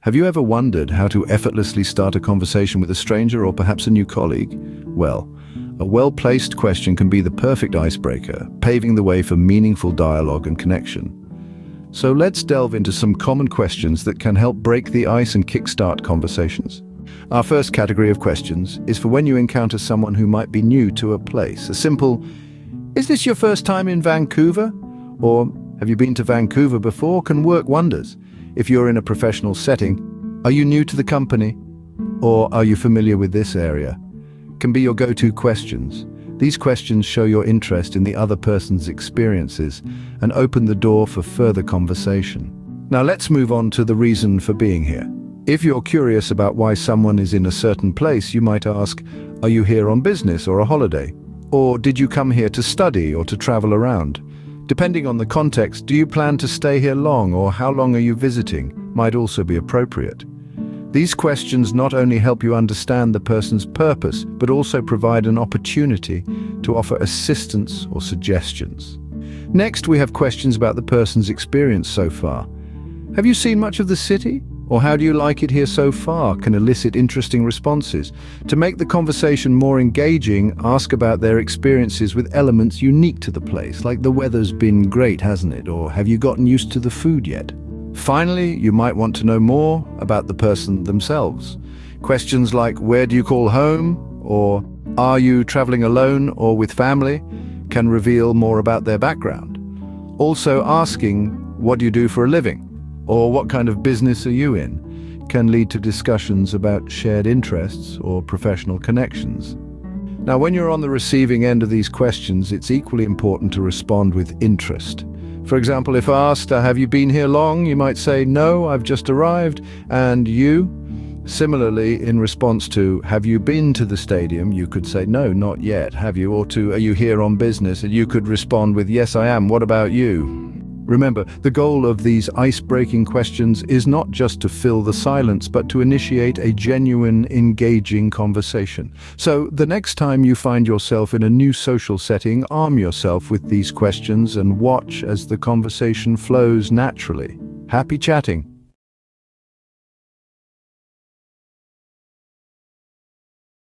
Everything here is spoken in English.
Have you ever wondered how to effortlessly start a conversation with a stranger or perhaps a new colleague? Well, a well-placed question can be the perfect icebreaker, paving the way for meaningful dialogue and connection. So let's delve into some common questions that can help break the ice and kickstart conversations. Our first category of questions is for when you encounter someone who might be new to a place. A simple, "Is this your first time in Vancouver?" Or, "Have you been to Vancouver before?" can work wonders. If you're in a professional setting, "Are you new to the company?" Or, "Are you familiar with this area?" can be your go-to questions. These questions show your interest in the other person's experiences and open the door for further conversation. Now let's move on to the reason for being here. If you're curious about why someone is in a certain place, you might ask, "Are you here on business or a holiday?" Or, "Did you come here to study or to travel around?" Depending on the context, "Do you plan to stay here long?" or "How long are you visiting?" might also be appropriate. These questions not only help you understand the person's purpose, but also provide an opportunity to offer assistance or suggestions. Next, we have questions about the person's experience so far. "Have you seen much of the city?" or "How do you like it here so far?" can elicit interesting responses. To make the conversation more engaging, ask about their experiences with elements unique to the place, like "The weather's been great, hasn't it?" or "Have you gotten used to the food yet?" Finally, you might want to know more about the person themselves. Questions like "Where do you call home?" or "Are you traveling alone or with family?" can reveal more about their background. Also, asking "What do you do for a living?" or "What kind of business are you in?" can lead to discussions about shared interests or professional connections. Now, when you're on the receiving end of these questions, it's equally important to respond with interest. For example, if asked, "Have you been here long?" you might say, "No, I've just arrived." "And you?" Similarly, in response to "Have you been to the stadium?" you could say, "No, not yet." "Have you?" Or to "Are you here on business?" and you could respond with, "Yes, I am. What about you?" Remember, the goal of these ice-breaking questions is not just to fill the silence, but to initiate a genuine, engaging conversation. So, the next time you find yourself in a new social setting, arm yourself with these questions and watch as the conversation flows naturally. Happy chatting!